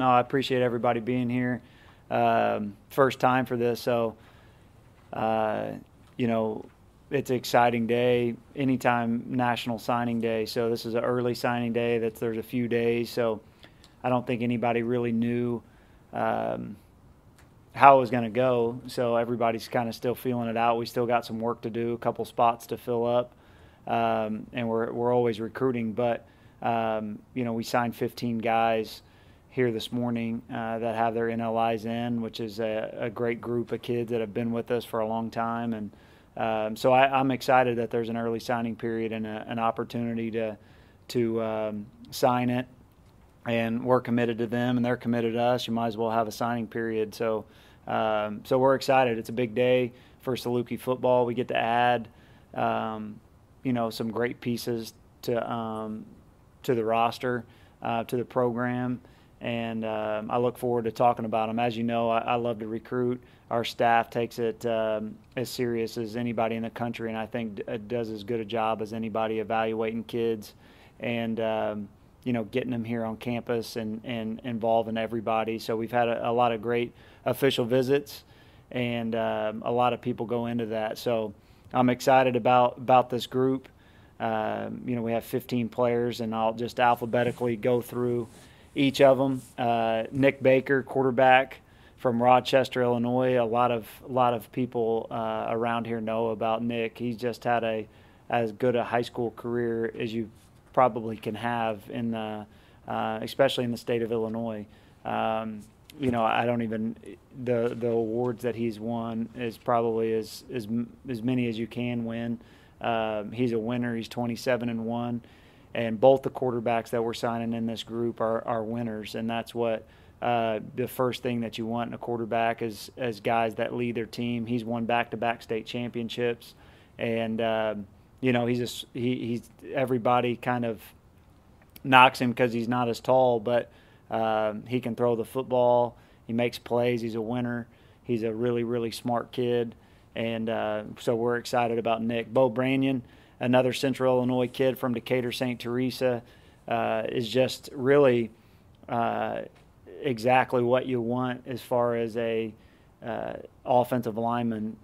No, I appreciate everybody being here. First time for this, so you know, it's an exciting day. Anytime National Signing Day, so this is an early signing day. There's a few days, so I don't think anybody really knew how it was going to go. So everybody's kind of still feeling it out. We still got some work to do, a couple spots to fill up, and we're always recruiting. But we signed 15 guys here this morning that have their NLIs in, which is a great group of kids that have been with us for a long time. And so I'm excited that there's an early signing period and an opportunity to sign it. And we're committed to them, and they're committed to us. You might as well have a signing period. So we're excited. It's a big day for Saluki Football. We get to add, some great pieces to the roster, to the program. And I look forward to talking about them. As you know, I love to recruit. Our staff takes it as serious as anybody in the country, and I think it does as good a job as anybody evaluating kids and, getting them here on campus and involving everybody. So we've had a lot of great official visits, and a lot of people go into that. So I'm excited about this group. We have 15 players, and I'll just alphabetically go through each of them. Nick Baker, quarterback from Rochester, Illinois. A lot of people around here know about Nick. He's just had as good a high school career as you probably can have in especially in the state of Illinois. I don't even the awards that he's won is probably as many as you can win. He's a winner. He's 27-1. And both the quarterbacks that we're signing in this group are winners, and that's what the first thing that you want in a quarterback is guys that lead their team. He's won back-to-back state championships, and he's everybody kind of knocks him because he's not as tall, but he can throw the football. He makes plays. He's a winner. He's a really, really smart kid, and so we're excited about Nick. Bo Branyan, another Central Illinois kid from Decatur, St. Teresa, is just really exactly what you want as far as a offensive lineman,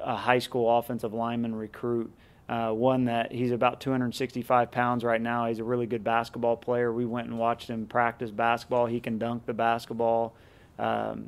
a high school offensive lineman recruit. One that he's about 265 pounds right now. He's a really good basketball player. We went and watched him practice basketball. He can dunk the basketball,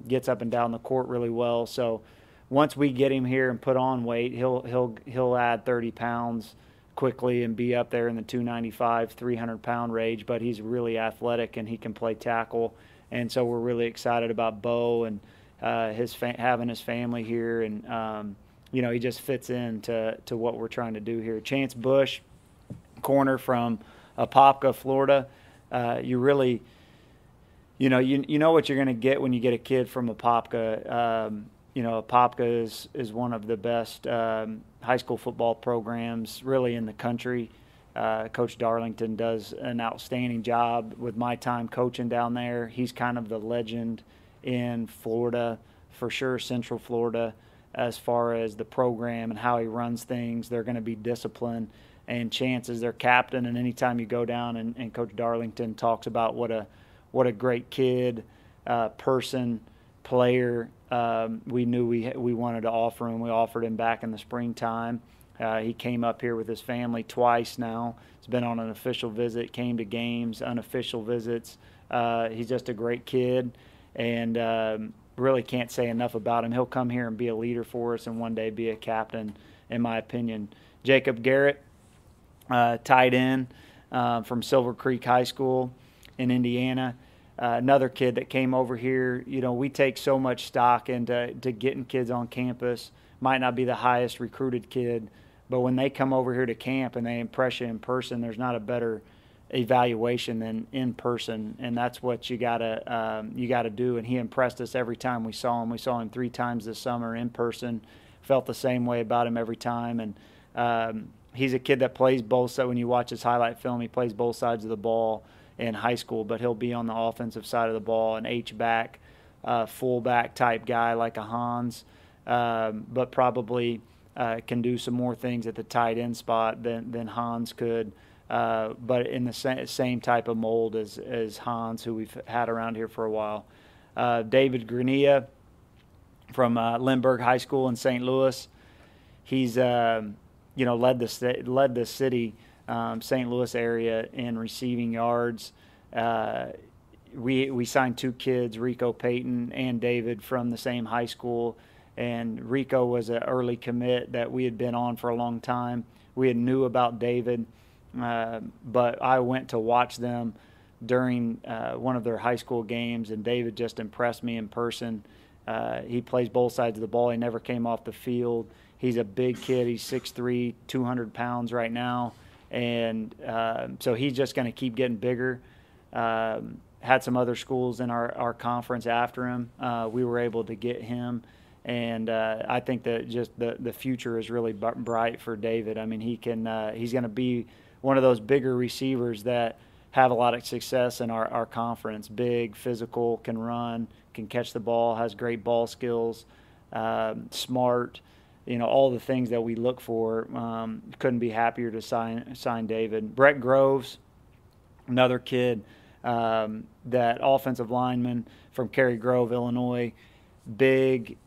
gets up and down the court really well. So once we get him here and put on weight, he'll add 30 pounds quickly and be up there in the 295, 300-pound range. But he's really athletic and he can play tackle. And so we're really excited about Bo and having his family here, and he just fits into what we're trying to do here. Chance Bush, corner from Apopka, Florida. You really, you know what you're going to get when you get a kid from Apopka. Apopka is one of the best high school football programs really in the country. Coach Darlington does an outstanding job with my time coaching down there. He's kind of the legend in Florida, for sure, Central Florida, as far as the program and how he runs things. They're going to be disciplined, and Chance is their captain. And anytime you go down and Coach Darlington talks about what a great kid, person, player we knew we wanted to offer him. We offered him back in the springtime. He came up here with his family twice now. He's been on an official visit, came to games, unofficial visits. He's just a great kid, and really can't say enough about him. He'll come here and be a leader for us and one day be a captain, in my opinion. Jacob Garrett, tight end from Silver Creek High School in Indiana. Another kid that came over here. We take so much stock into getting kids on campus. Might not be the highest recruited kid, but when they come over here to camp and they impress you in person, there's not a better evaluation than in person, and that's what you gotta do. And he impressed us every time we saw him. We saw him 3 times this summer in person. Felt the same way about him every time, and he's a kid that plays both sides. When you watch his highlight film, he plays both sides of the ball in high school, but he'll be on the offensive side of the ball, an H-back, fullback type guy like a Hans, but probably can do some more things at the tight end spot than Hans could. but in the same type of mold as Hans, who we've had around here for a while. David Grania from Lindbergh High School in St. Louis. He's led the city, St. Louis area, in receiving yards. We signed 2 kids, Rico Payton and David, from the same high school. And Rico was an early commit that we had been on for a long time. We had knew about David, but I went to watch them during one of their high school games, and David just impressed me in person. He plays both sides of the ball. He never came off the field. He's a big kid. He's 6'3", 200 pounds right now. And so he's just going to keep getting bigger. Had some other schools in our conference after him. We were able to get him. And I think that just the future is really bright for David. I mean, he's going to be one of those bigger receivers that have a lot of success in our conference. Big, physical, can run, can catch the ball, has great ball skills, smart, all the things that we look for. Couldn't be happier to sign David. Brett Groves, another kid, that offensive lineman from Cary Grove, Illinois. Big,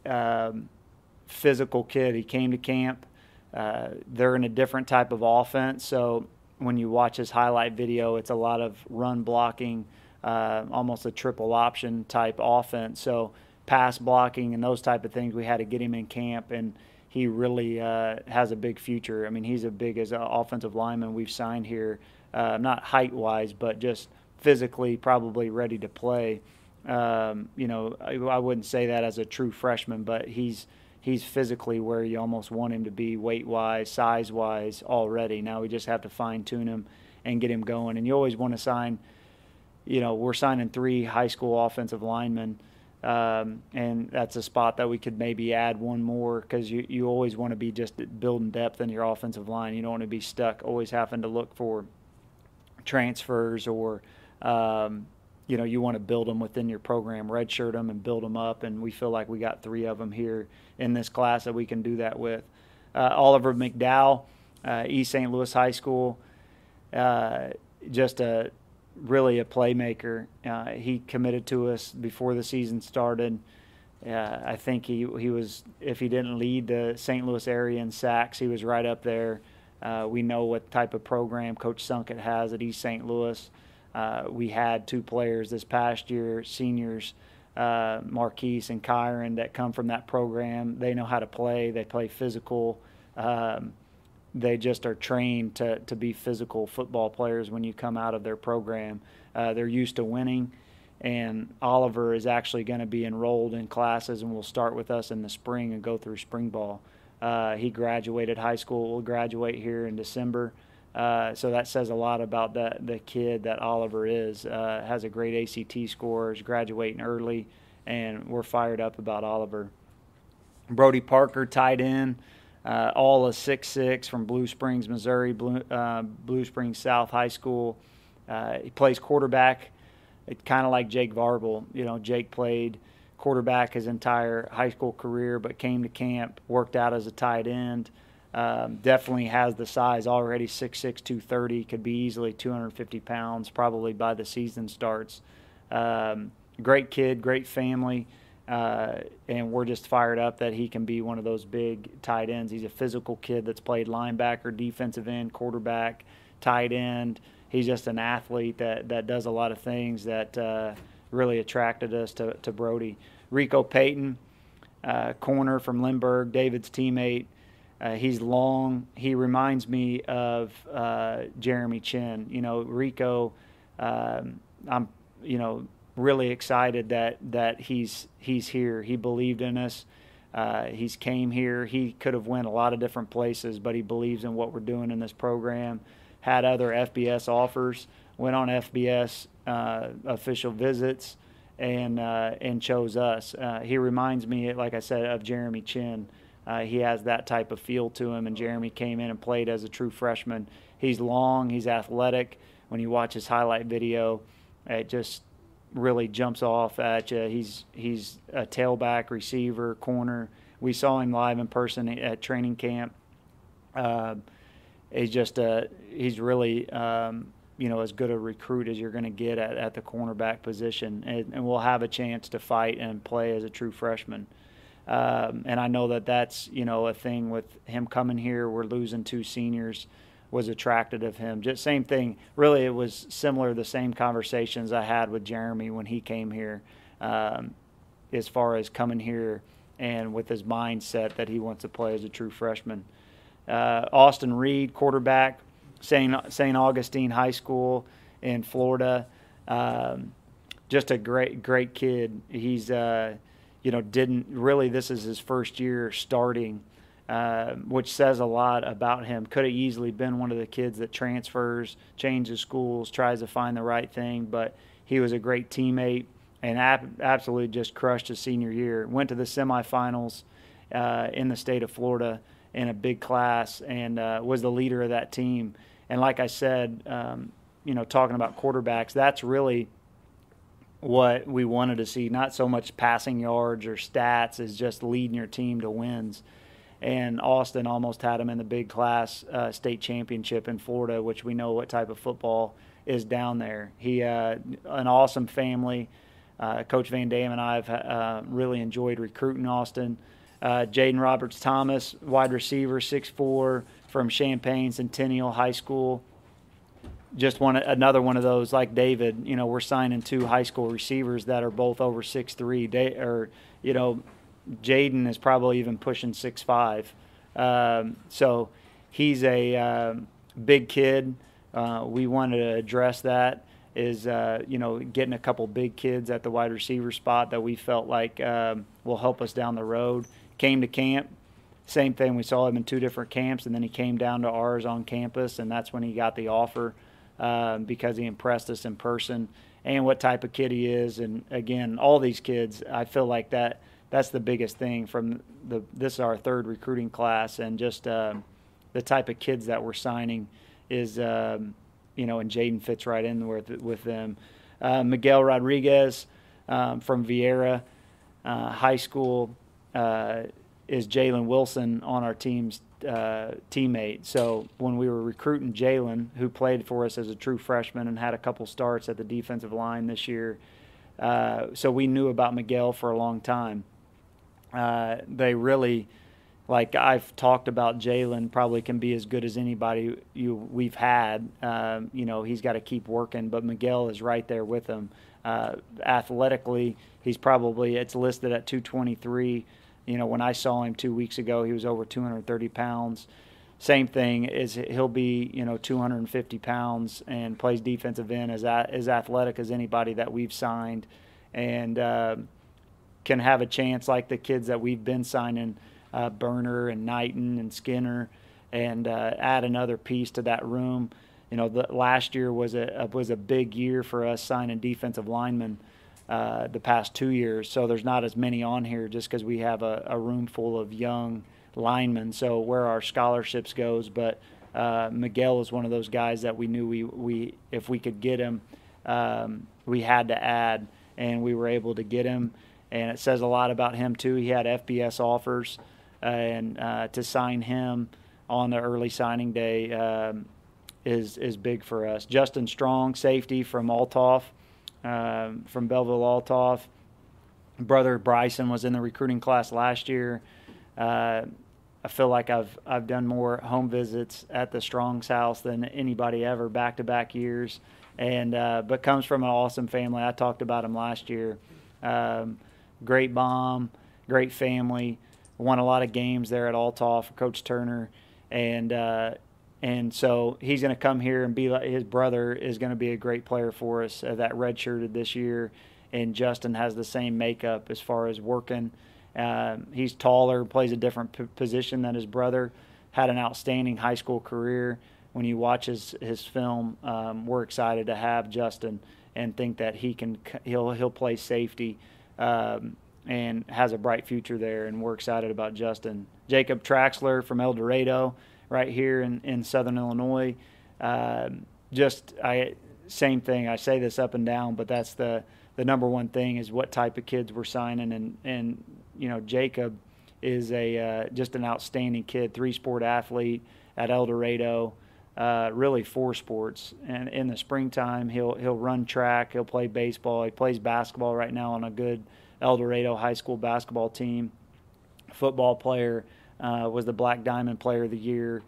physical kid. He came to camp. They're in a different type of offense, so when you watch his highlight video, it's a lot of run blocking, almost a triple option type offense. So pass blocking and those type of things, we had to get him in camp, and he really has a big future. I mean, he's as big as an offensive lineman we've signed here, not height-wise, but just physically probably ready to play. I wouldn't say that as a true freshman, but he's physically where you almost want him to be, weight-wise, size-wise already. Now we just have to fine-tune him and get him going. And you always want to sign, we're signing 3 high school offensive linemen, and that's a spot that we could maybe add one more, because you always want to be just building depth in your offensive line. You don't want to be stuck always having to look for transfers or you want to build them within your program, redshirt them and build them up, and we feel like we got 3 of them here in this class that we can do that with. Oliver McDowell, East St. Louis High School, just really a playmaker. He committed to us before the season started. I think he was, if he didn't lead the St. Louis area in sacks, he was right up there. We know what type of program Coach Sunkett has at East St. Louis. We had 2 players this past year, seniors, Marquise and Kyron, that come from that program. They know how to play. They play physical. They just are trained to be physical football players when you come out of their program. They're used to winning, and Oliver is actually going to be enrolled in classes and will start with us in the spring and go through spring ball. He graduated high school, will graduate here in December. So that says a lot about the kid that Oliver is. Has a great ACT score, is graduating early, and we're fired up about Oliver. Brody Parker, tight end, all a 6'6", from Blue Springs, Missouri, Blue Springs South High School. He plays quarterback, kind of like Jake Varble. Jake played quarterback his entire high school career, but came to camp, worked out as a tight end. Definitely has the size already, 6'6", 230, could be easily 250 pounds probably by the season starts. Great kid, great family, and we're just fired up that he can be one of those big tight ends. He's a physical kid that's played linebacker, defensive end, quarterback, tight end. He's just an athlete that does a lot of things that really attracted us to Brody. Rico Payton, corner from Lindbergh, David's teammate. He's long. He reminds me of Jeremy Chin. Rico, I'm, really excited that he's here. He believed in us. He's came here. He could have went a lot of different places, but he believes in what we're doing in this program. Had other FBS offers, went on FBS official visits, and chose us. He reminds me, like I said, of Jeremy Chin. He has that type of feel to him, and Jeremy came in and played as a true freshman. He's long, he's athletic. When you watch his highlight video, it just really jumps off at you. He's a tailback, receiver, corner. We saw him live in person at training camp. he's really as good a recruit as you're going to get at the cornerback position, and will have a chance to fight and play as a true freshman. And I know that's a thing with him coming here. We're losing 2 seniors was attracted of him. Just same thing. Really, it was similar to the same conversations I had with Jeremy when he came here, as far as coming here and with his mindset that he wants to play as a true freshman. Austin Reed, quarterback, St. Augustine High School in Florida. Just a great kid. He's didn't really. This is his first year starting, which says a lot about him. Could have easily been one of the kids that transfers, changes schools, tries to find the right thing, but he was a great teammate and absolutely just crushed his senior year. Went to the semifinals in the state of Florida in a big class, and was the leader of that team. And like I said, talking about quarterbacks, that's really what we wanted to see. Not so much passing yards or stats, as just leading your team to wins. And Austin almost had him in the big class state championship in Florida, which we know what type of football is down there. He an awesome family. Coach Van Dam and I have really enjoyed recruiting Austin. Jaden Roberts-Thomas, wide receiver, 6'4", from Champaign Centennial High School. Just another one of those, like David, we're signing 2 high school receivers that are both over 6'3". Jaden is probably even pushing 6'5". So he's a big kid. We wanted to address that, is getting a couple big kids at the wide receiver spot that we felt like will help us down the road. Came to camp, same thing. We saw him in 2 different camps, and then he came down to ours on campus, and that's when he got the offer, because he impressed us in person and what type of kid he is. And again, all these kids, I feel like that's the biggest thing from this is our 3rd recruiting class, and just the type of kids that we're signing is and Jaden fits right in with them. Miguel Rodriguez from Vieira High School is Jalen Wilson on our team's teammate. So when we were recruiting Jalen, who played for us as a true freshman and had a couple starts at the defensive line this year, so we knew about Miguel for a long time. They really, like I've talked about, Jalen probably can be as good as anybody we've had. He's got to keep working, but Miguel is right there with him. Athletically, it's listed at 223. When I saw him 2 weeks ago, he was over 230 pounds. Same thing, is he'll be 250 pounds and plays defensive end, as athletic as anybody that we've signed, and can have a chance like the kids that we've been signing, Burner and Knighton and Skinner, and add another piece to that room. Last year was a big year for us signing defensive linemen. The past 2 years, so there's not as many on here just because we have a room full of young linemen. So where our scholarships goes, but Miguel is one of those guys that we knew we if we could get him, we had to add, and we were able to get him. And it says a lot about him too. He had FBS offers, and to sign him on the early signing day is big for us. Justin Strong, safety from Althoff. From Belleville-Althoff. Brother Bryson was in the recruiting class last year. I feel like I've done more home visits at the Strong's house than anybody ever, back-to-back years, and but comes from an awesome family. I talked about him last year. Great mom, great family. Won a lot of games there at Althoff for Coach Turner, and so he's going to come here and be like his brother is going to be a great player for us that redshirted this year. And Justin has the same makeup as far as working. He's taller, plays a different position than his brother, had an outstanding high school career. When you watch his film, we're excited to have Justin and think that he'll play safety and has a bright future there, and we're excited about Justin. Jacob Traxler from El Dorado, right here in Southern Illinois. Same thing. I say this up and down, but that's the number one thing is what type of kids we're signing. And Jacob is just an outstanding kid, 3-sport athlete, at El Dorado, really 4 sports. And in the springtime, he'll run track, he'll play baseball, he plays basketball right now on a good El Dorado high school basketball team. Football player, was the Black Diamond Player of the Year.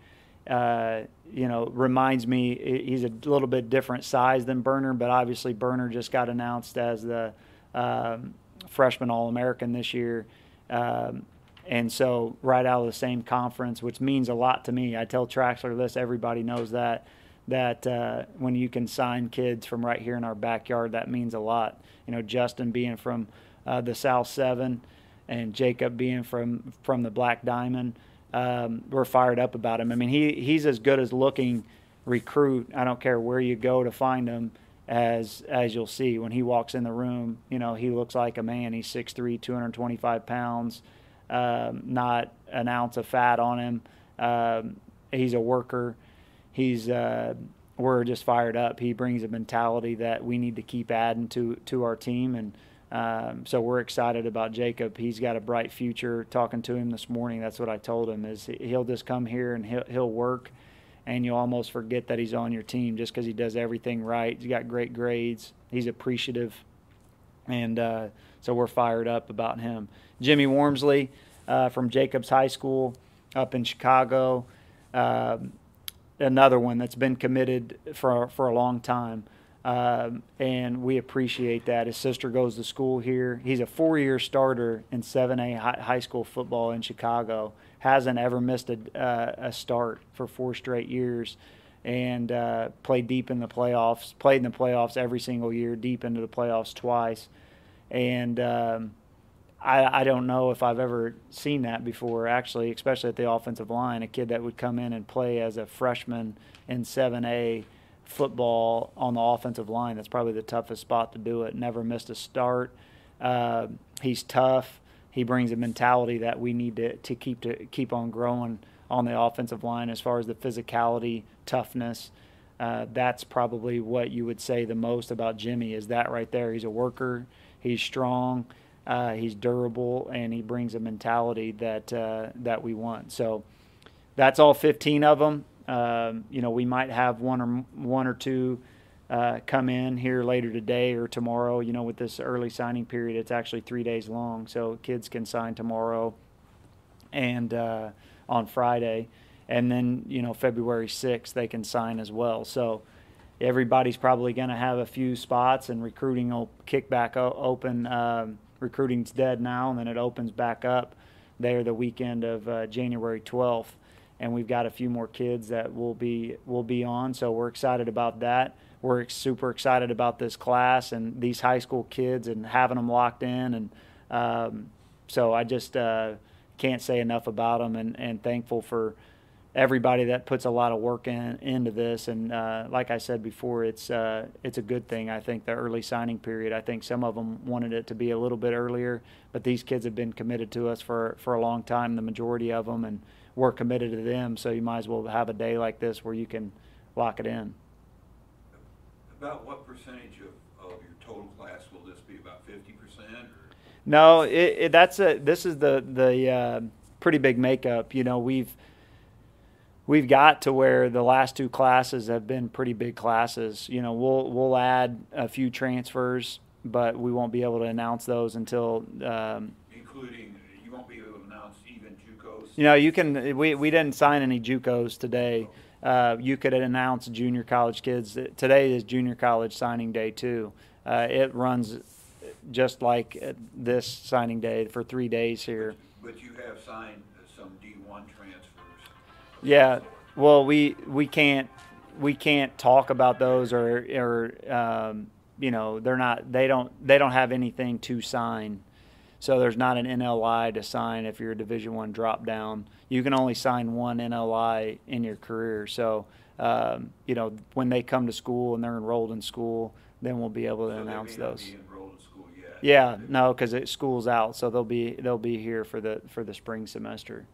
Reminds me, he's a little bit different size than Burner, but obviously Burner just got announced as the freshman All-American this year. And so right out of the same conference, which means a lot to me. I tell Traxler this, everybody knows that when you can sign kids from right here in our backyard, that means a lot. Justin being from the South 7 and Jacob being from the Black Diamond, we're fired up about him. I mean, he's as good as looking recruit. I don't care where you go to find him, as you'll see when he walks in the room. He looks like a man. He's 6'3", 225 pounds, not an ounce of fat on him. He's a worker. We're just fired up. He brings a mentality that we need to keep adding to our team, and so we're excited about Jacob. He's got a bright future. Talking to him this morning, that's what I told him, is he'll just come here and he'll work, and you'll almost forget that he's on your team just because he does everything right. He's got great grades. He's appreciative, and so we're fired up about him. Jimmy Wormsley from Jacobs High School up in Chicago, another one that's been committed for a long time. And we appreciate that. His sister goes to school here. He's a 4-year starter in 7A high school football in Chicago. Hasn't ever missed a start for 4 straight years, and played deep in the playoffs. Played in the playoffs every single year, deep into the playoffs twice. And I don't know if I've ever seen that before, actually, especially at the offensive line, a kid that would come in and play as a freshman in 7A football on the offensive line. That's probably the toughest spot to do it. Never missed a start. He's tough. He brings a mentality that we need to keep on growing on the offensive line as far as the physicality, toughness. That's probably what you would say the most about Jimmy, is that right there. He's a worker. He's strong. He's durable, and he brings a mentality that we want. So that's all 15 of them. We might have one or two come in here later today or tomorrow. With this early signing period, it's actually 3 days long, so kids can sign tomorrow and on Friday, and then February 6th they can sign as well. So everybody's probably going to have a few spots, and recruiting will kick back open. Recruiting's dead now, and then it opens back up there the weekend of January 12th. And we've got a few more kids that will be on, so we're excited about that. We're super excited about this class and these high school kids and having them locked in. And so I just can't say enough about them, and thankful for everybody that puts a lot of work into this. And like I said before, it's a good thing. I think the early signing period, I think some of them wanted it to be a little bit earlier, but these kids have been committed to us for a long time, the majority of them, and we're committed to them, so you might as well have a day like this where you can lock it in. About what percentage of your total class will this be? About 50%? No, this is the pretty big makeup. We've got to where the last 2 classes have been pretty big classes. We'll add a few transfers, but we won't be able to announce those until including, you won't be able to announce even JUCOs? You can. We didn't sign any JUCOs today. You could announce junior college kids. Today is junior college signing day too. It runs just like this signing day for 3 days here. But you have signed some D1 transfers. Yeah. Well, we can't talk about those, or they're not. They don't have anything to sign. So there's not an NLI to sign if you're a Division I drop down. You can only sign one NLI in your career. So, when they come to school and they're enrolled in school, then we'll be able to announce those. They may not be enrolled in school yet. Yeah, no, because school's out, so they'll be here for the spring semester.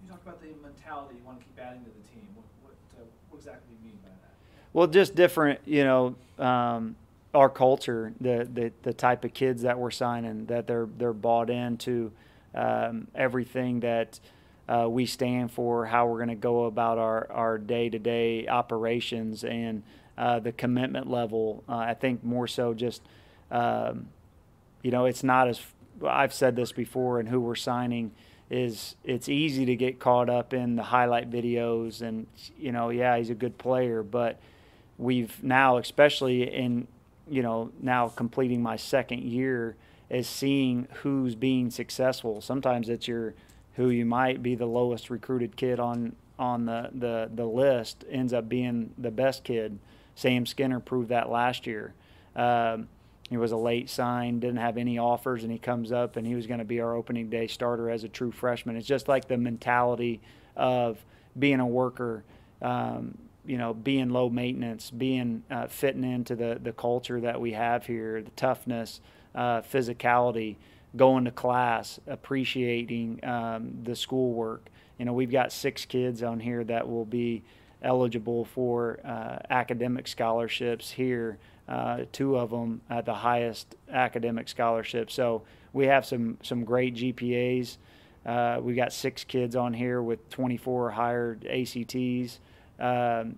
You talk about the mentality you want to keep adding to the team. What exactly do you mean by that? Well, just different, our culture, the type of kids that we're signing, that they're bought into everything that we stand for, how we're going to go about our day-to-day operations, and the commitment level. I think more so just, it's not as, I've said this before, and who we're signing is, it's easy to get caught up in the highlight videos and, yeah, he's a good player, but we've now, especially in, now completing my second year, is seeing who's being successful. Sometimes it's who you might be the lowest recruited kid on the list ends up being the best kid. Sam Skinner proved that last year. He was a late sign, didn't have any offers, and he comes up and he was going to be our opening day starter as a true freshman. It's just like the mentality of being a worker, being low maintenance, being fitting into the culture that we have here, the toughness, physicality, going to class, appreciating the schoolwork. We've got 6 kids on here that will be eligible for academic scholarships here, 2 of them at the highest academic scholarship. So we have some great GPAs. We got 6 kids on here with 24 or higher ACTs.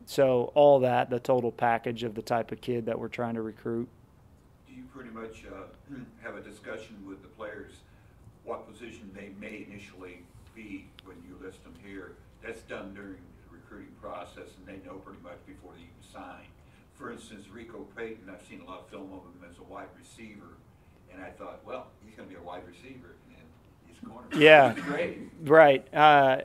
So all that, the total package of the type of kid that we're trying to recruit. Do you pretty much have a discussion with the players what position they may initially be when you list them here? That's done during the recruiting process, and they know pretty much before they even sign. For instance, Rico Payton, I've seen a lot of film of him as a wide receiver, and I thought, well, he's going to be a wide receiver, and he's a cornerback. Yeah, great. Right.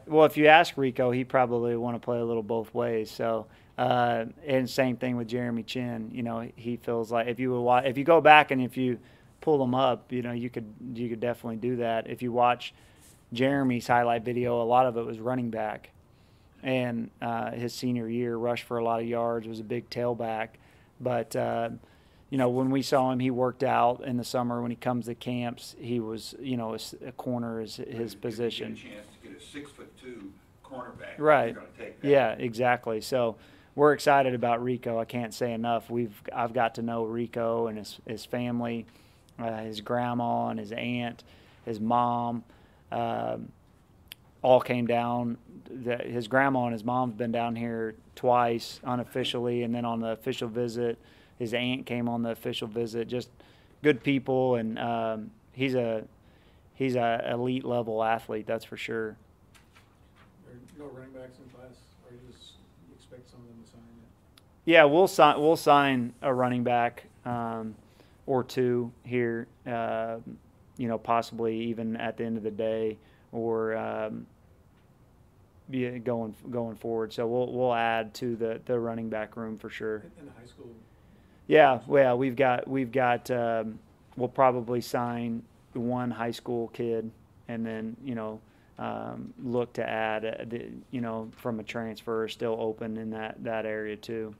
Well, if you ask Rico, he probably want to play a little both ways. So, and same thing with Jeremy Chin. He feels like if you go back and if you pull them up, you could definitely do that. If you watch Jeremy's highlight video, a lot of it was running back. And his senior year, rushed for a lot of yards, was a big tailback. But, when we saw him, he worked out in the summer. When he comes to camps, he was, a corner is his position. If you get a chance to get a 6'2" cornerback, right? You're going to take that. Yeah, exactly. So we're excited about Rico. I can't say enough. I've got to know Rico and his family, his grandma and his aunt, his mom. All came down. His grandma and his mom's been down here twice unofficially, and then on the official visit, his aunt came on the official visit. Just good people, and he's a elite level athlete, that's for sure. There are no running backs in class, or you just expect some of them to sign it? Yeah, we'll sign a running back or 2 here. Possibly even at the end of the day, or going forward. So we'll add to the running back room for sure. In the high school. Yeah, well, we've got we'll probably sign 1 high school kid, and then look to add from a transfer still open in that area too.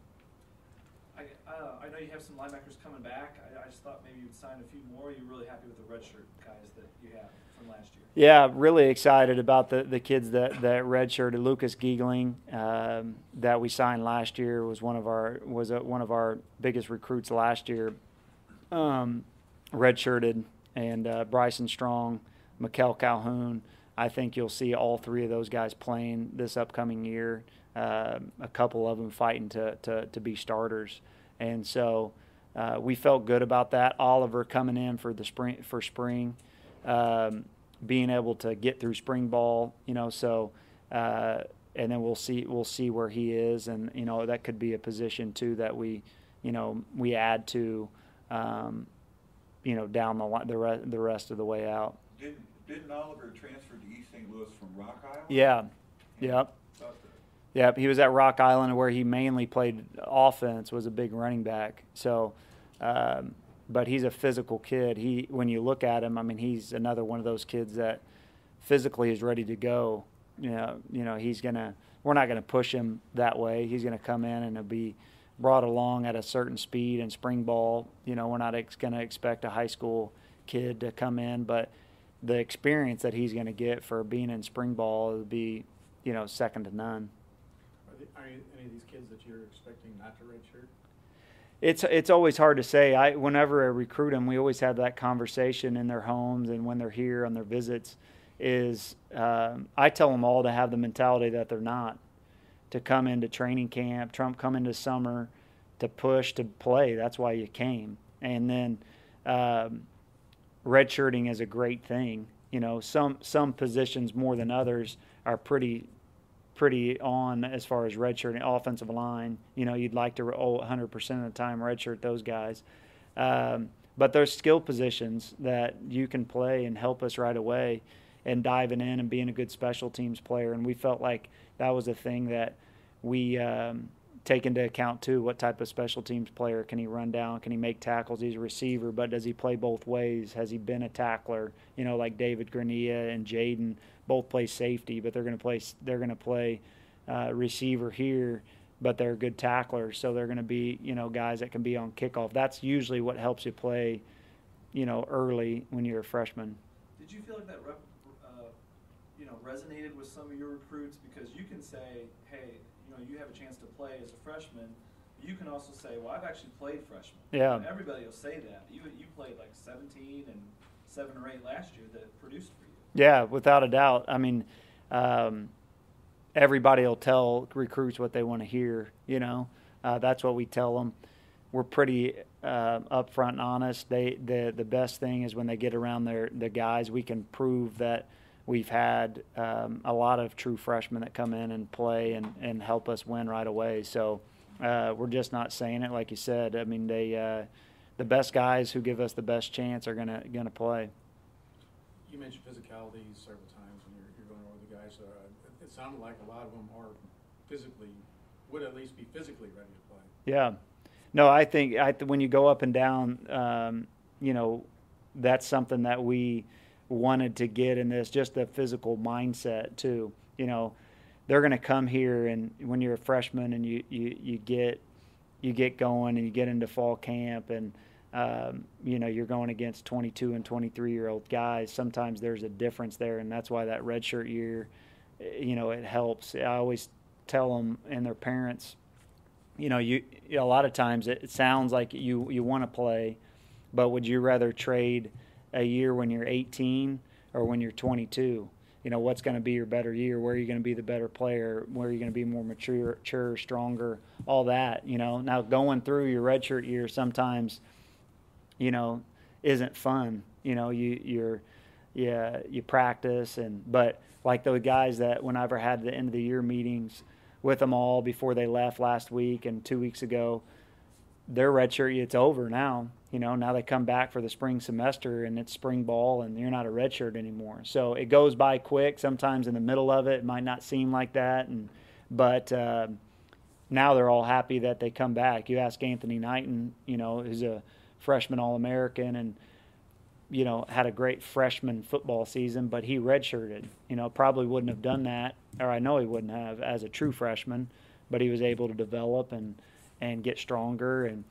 I know you have some linebackers coming back. I just thought maybe you'd sign a few more. Are you really happy with the redshirt guys that you have from last year? Yeah, really excited about the kids that redshirted. Lucas Giegling, that we signed last year, was one of our biggest recruits last year. Redshirted, and Bryson Strong, Mikkel Calhoun. I think you'll see all 3 of those guys playing this upcoming year. A couple of them fighting to be starters, and so we felt good about that. Oliver coming in for spring, being able to get through spring ball, so and then we'll see where he is, and that could be a position too that we add to, down the rest of the way out. Didn't Oliver transfer to East St. Louis from Rock Island? Yeah. Yep. Yep, he was at Rock Island, where he mainly played offense, was a big running back. So, but he's a physical kid. When you look at him, I mean, he's another one of those kids that physically is ready to go. We're not gonna push him that way. He's gonna come in and he'll be brought along at a certain speed and spring ball. We're not gonna expect a high school kid to come in, but the experience that he's gonna get for being in spring ball will be, second to none. Are any of these kids that you're expecting not to redshirt? It's always hard to say. Whenever I recruit them, we always have that conversation in their homes and when they're here on their visits. is I tell them all to have the mentality that they're not, to come into training camp, come into summer, to push, to play. That's why you came. And then redshirting is a great thing. You know, some positions more than others are pretty on as far as redshirting. Offensive line, you know, you'd like to 100% of the time redshirt those guys. But there's skill positions that you can play and help us right away and diving in and being a good special teams player. And we felt like that was a thing that we take into account too. What type of special teams player can he run down? Can he make tackles? He's a receiver, but does he play both ways? Has he been a tackler? You know, like David Grania and Jaden both play safety, but they're going to play receiver here, but they're good tacklers. So they're going to be, you know, guys that can be on kickoff. That's usually what helps you play, you know, early when you're a freshman. Did you feel like that resonated with some of your recruits? Because you can say, hey, you know, you have a chance to play as a freshman. You can also say, well, I've actually played freshman. Yeah. And everybody will say that. You played like 17 and 7 or 8 last year that produced for you. Yeah, without a doubt. I mean, everybody will tell recruits what they want to hear, you know. That's what we tell them. We're pretty upfront and honest. The best thing is when they get around the guys, we can prove that we've had a lot of true freshmen that come in and play and help us win right away. So we're just not saying it, like you said. I mean, the best guys who give us the best chance are gonna play. You mentioned physicality several times when you're going over the guys. It sounded like a lot of them would at least be physically ready to play. Yeah. No, I think when you go up and down, you know, that's something that we wanted to get in this, just the physical mindset too. You know, they're going to come here, and when you're a freshman and you get going and you get into fall camp and you know, you're going against 22 and 23-year-old guys. Sometimes there's a difference there, and that's why that redshirt year, you know, it helps. I always tell them and their parents, you know, a lot of times it sounds like you want to play, but would you rather trade a year when you're 18 or when you're 22? You know, what's going to be your better year? Where are you going to be the better player? Where are you going to be more mature, stronger, all that, you know? Now, going through your redshirt year sometimes, you know, isn't fun. You know, you practice, but like those guys that whenever I had the end of the year meetings with them all before they left last week and 2 weeks ago, their redshirt, it's over now. You know, now they come back for the spring semester and it's spring ball and you're not a redshirt anymore. So it goes by quick. Sometimes in the middle of it might not seem like that, but now they're all happy that they come back. You ask Anthony Knighton, you know, who's a freshman All-American and, you know, had a great freshman football season, but he redshirted. You know, probably wouldn't have done that, or I know he wouldn't have as a true freshman, but he was able to develop and get stronger. And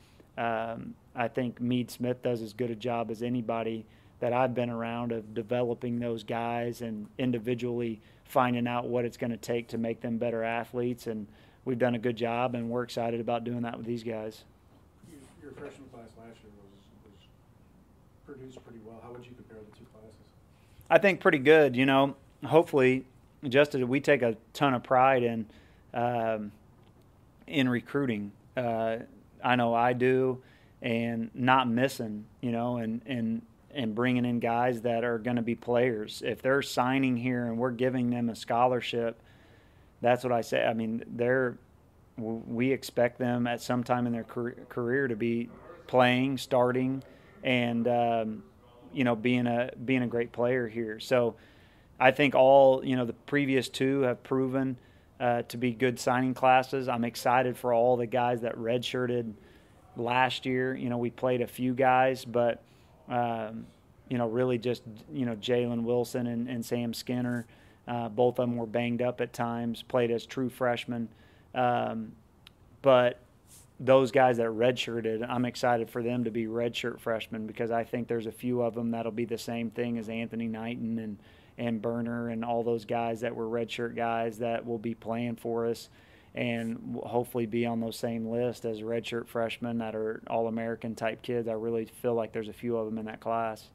I think Meade Smith does as good a job as anybody that I've been around of developing those guys and individually finding out what it's going to take to make them better athletes. And we've done a good job, and we're excited about doing that with these guys. Your freshman class last year was produced pretty well. How would you compare the two classes? I think pretty good. You know, hopefully, Justin, we take a ton of pride in recruiting. I know I do, and not missing, you know, and bringing in guys that are going to be players. If they're signing here and we're giving them a scholarship, that's what I say. I mean, we expect them at some time in their career to be playing, starting, and you know, being a great player here. So I think the previous two have proven to be good signing classes. I'm excited for all the guys that redshirted last year. You know, we played a few guys, but you know, really just, you know, Jalen Wilson and Sam Skinner. Both of them were banged up at times, played as true freshmen. But those guys that redshirted, I'm excited for them to be redshirt freshmen, because I think there's a few of them that'll be the same thing as Anthony Knighton and Berner and all those guys that were redshirt guys that will be playing for us and hopefully be on those same list as redshirt freshmen that are All-American type kids. I really feel like there's a few of them in that class.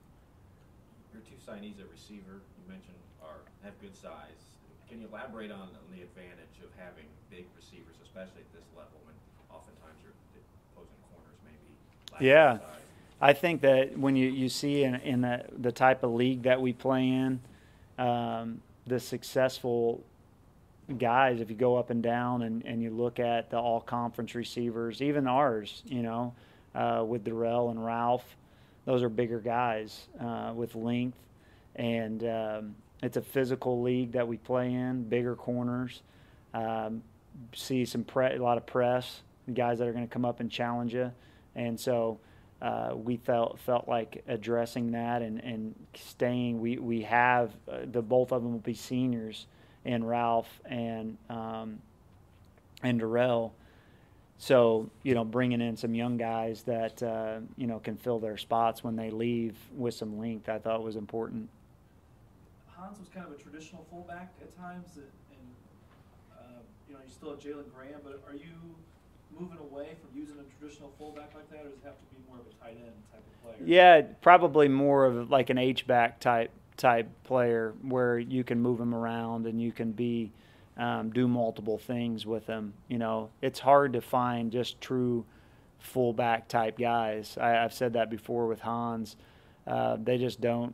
Your two signees at receiver, you mentioned, are have good size. Can you elaborate on the advantage of having big receivers, especially at this level, when oftentimes your opposing corners may be lacking Yeah. size? I think that when you see in the type of league that we play in, the successful guys, if you go up and down and you look at the all-conference receivers, even ours, with Darrell and Ralph, those are bigger guys with length. And it's a physical league that we play in, bigger corners. See a lot of press, guys that are going to come up and challenge you. And so we felt like addressing that and staying. We have both of them will be seniors in Ralph and Darrell. So, bringing in some young guys that, can fill their spots when they leave with some length, I thought was important. Hans was kind of a traditional fullback at times, and you still have Jalen Graham, but are you moving away from using a traditional fullback like that, or does it have to be more of a tight end type of player? Yeah, probably more of like an H-back type player where you can move him around and you can do multiple things with him. It's hard to find just true fullback type guys. I've said that before with Hans. They just don't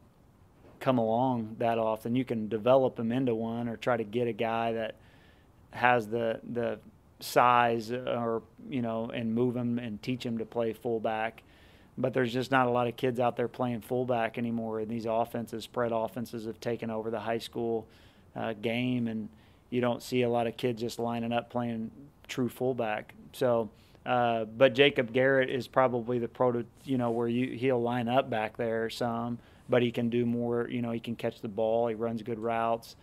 come along that often. You can develop them into one or try to get a guy that has the size or and move him and teach him to play fullback. But there's just not a lot of kids out there playing fullback anymore. And these spread offenses have taken over the high school game, and you don't see a lot of kids just lining up playing true fullback. So, but Jacob Garrett is probably the where he'll line up back there some, but he can do more. He can catch the ball. He runs good routes,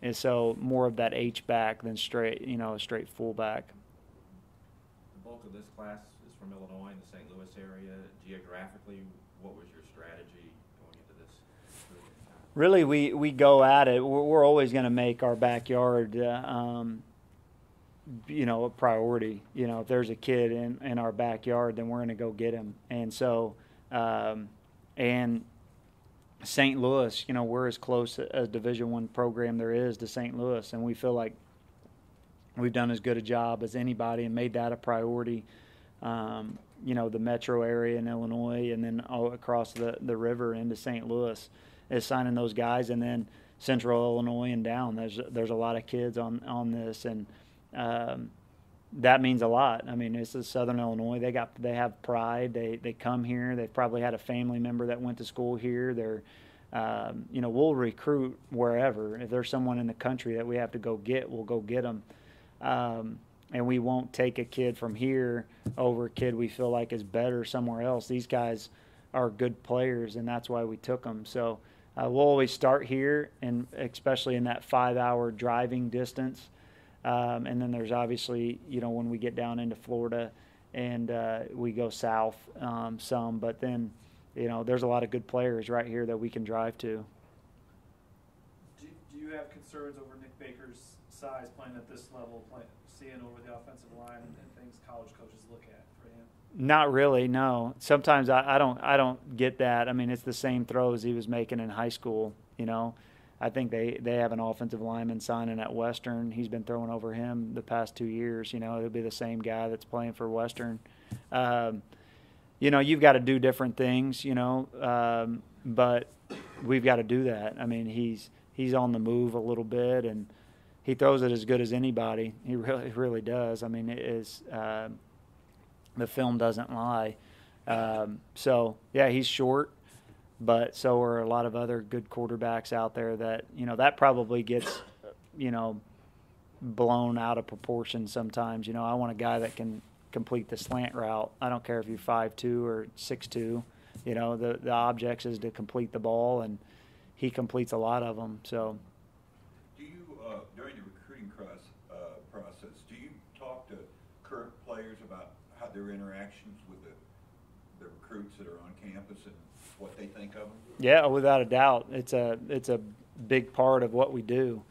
and so more of that H-back than straight fullback. The bulk of this class is from Illinois and the St. Louis area. Geographically, what was your strategy going into this? Really, we go at it. We're always going to make our backyard, a priority. If there's a kid in our backyard, then we're going to go get him. And so, and St. Louis, we're as close a Division I program there is to St. Louis, and we feel like we've done as good a job as anybody and made that a priority. The metro area in Illinois and then all across the river into St. Louis is signing those guys, and then Central Illinois and down. There's a lot of kids on this, and that means a lot. I mean, this is Southern Illinois. They have pride. They come here. They've probably had a family member that went to school here. They're we'll recruit wherever. If there's someone in the country that we have to go get, we'll go get them. And we won't take a kid from here over a kid we feel like is better somewhere else. These guys are good players, and that's why we took them. So we'll always start here, and especially in that 5-hour driving distance. And then there's obviously, when we get down into Florida and we go south some. But then, there's a lot of good players right here that we can drive to. Do you have concerns over Nick Baker's size playing at this level, seeing over the offensive line and things college coaches look at for him? Not really, no. Sometimes I don't get that. I mean, it's the same throws he was making in high school. I think they have an offensive lineman signing at Western. He's been throwing over him the past 2 years. It'll be the same guy that's playing for Western. You've got to do different things. But we've got to do that. I mean, he's on the move a little bit, and he throws it as good as anybody. He really does. I mean, the film doesn't lie. So yeah, he's short. But so are a lot of other good quarterbacks out there that, that probably gets, blown out of proportion sometimes. I want a guy that can complete the slant route. I don't care if you're 5'2" or 6'2". The object is to complete the ball, and he completes a lot of them. So, do you, during the recruiting process, do you talk to current players about how their interactions with the recruits that are on campus and what they think of them? Yeah, without a doubt. It's a big part of what we do.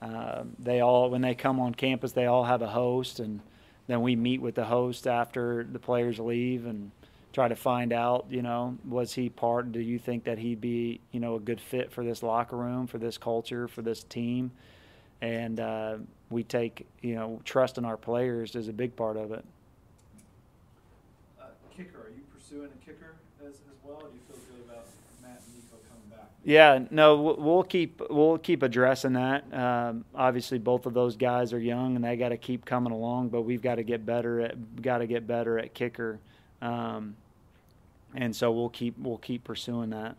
When they come on campus, they all have a host, and then we meet with the host after the players leave and try to find out, was he part? Do you think that he'd be, a good fit for this locker room, for this culture, for this team? And we take, trust in our players is a big part of it. Kicker, are you pursuing a kicker as well? Or do you feel good about Matt and Nico coming back? Yeah, no, we'll keep addressing that. Obviously, both of those guys are young, and they got to keep coming along. But we've got to get better at kicker, and so we'll keep pursuing that.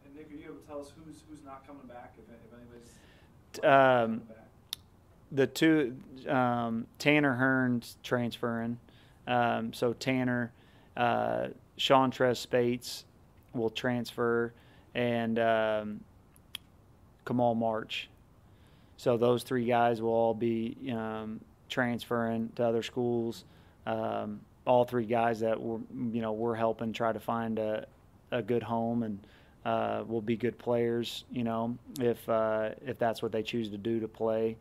And Nick, are you able to tell us who's not coming back? If anybody's Um, coming back? The two, Tanner Hearn's transferring. So Tanner, Chantrez Spates will transfer, and Kamal March. So those three guys will all be transferring to other schools. All three guys that we're helping try to find a good home, and will be good players. If that's what they choose to do to play.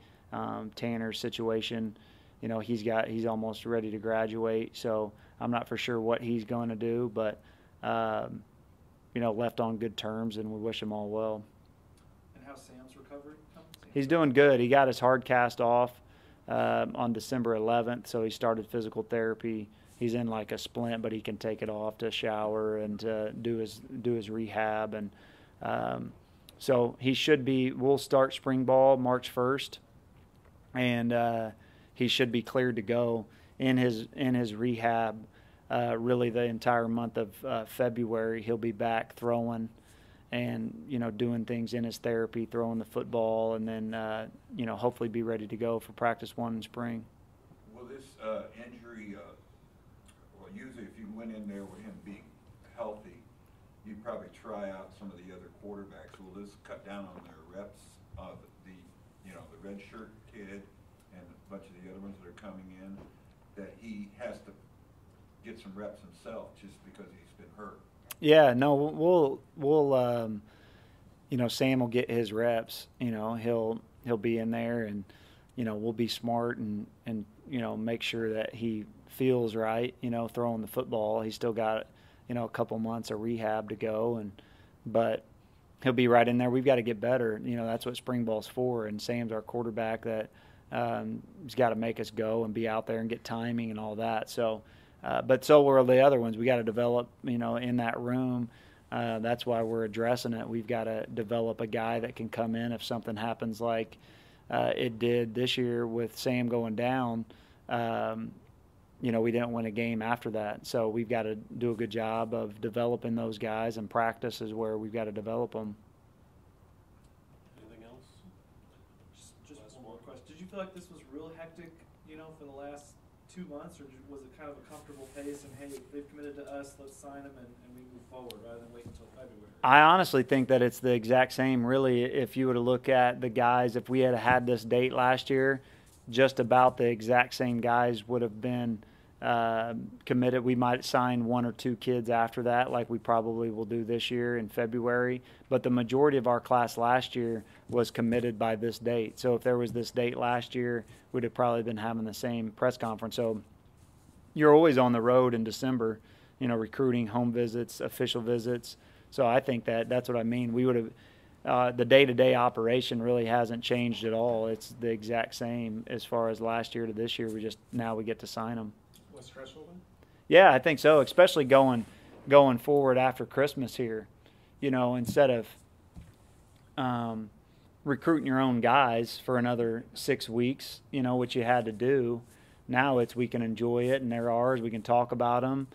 Tanner's situation, he's almost ready to graduate, so I'm not for sure what he's going to do, but left on good terms, and we wish him all well. And how's Sam's recovery coming? He's doing good. He got his hard cast off on December 11th, so he started physical therapy. He's in like a splint, but he can take it off to shower and to do his rehab, and so he should be. We'll start spring ball March 1st. And he should be cleared to go in his rehab. Really, the entire month of February, he'll be back throwing, and doing things in his therapy, throwing the football, and then hopefully be ready to go for practice 1 in spring. Will this injury? Well, usually if you went in there with him being healthy, you'd probably try out some of the other quarterbacks. Will this cut down on their reps? The red shirt kid and a bunch of the other ones that are coming in, that he has to get some reps himself just because he's been hurt. Yeah, no, we'll Sam will get his reps. He'll be in there, and we'll be smart and make sure that he feels right. Throwing the football, he's still got a couple months of rehab to go, but he'll be right in there. We've got to get better. That's what spring ball's for. And Sam's our quarterback that he's got to make us go and be out there and get timing and all that. So, but so were the other ones. We got to develop, in that room. That's why we're addressing it. We've got to develop a guy that can come in if something happens like it did this year with Sam going down. We didn't win a game after that. So we've got to do a good job of developing those guys, and practice is where we've got to develop them. Anything else? Just one more question. Did you feel like this was real hectic, for the last 2 months, or was it kind of a comfortable pace and, hey, they've committed to us, let's sign them and we move forward rather than wait until February? I honestly think that it's the exact same. Really, if you were to look at the guys, if we had this date last year, just about the exact same guys would have been committed. We might sign 1 or 2 kids after that, like we probably will do this year in February. But the majority of our class last year was committed by this date. So if there was this date last year, we'd have probably been having the same press conference. So you're always on the road in December, recruiting, home visits, official visits. So I think that's what I mean. We would have the day-to-day operation really hasn't changed at all. It's the exact same as far as last year to this year. Now we get to sign them. Less stressful then? Yeah, I think so, especially going forward after Christmas here. Instead of recruiting your own guys for another 6 weeks, which you had to do, now we can enjoy it, and they're ours. We can talk about them.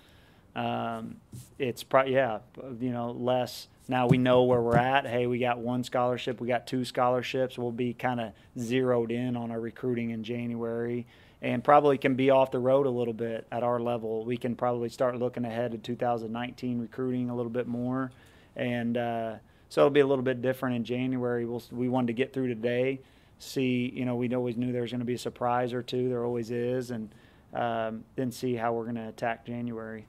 It's less. Now we know where we're at. Hey, we got 1 scholarship. We got 2 scholarships. We'll be kind of zeroed in on our recruiting in January, and probably can be off the road a little bit at our level. We can probably start looking ahead to 2019 recruiting a little bit more. And so it'll be a little bit different in January. We wanted to get through today, see, we always knew there was going to be a surprise or two. There always is. And then see how we're going to attack January.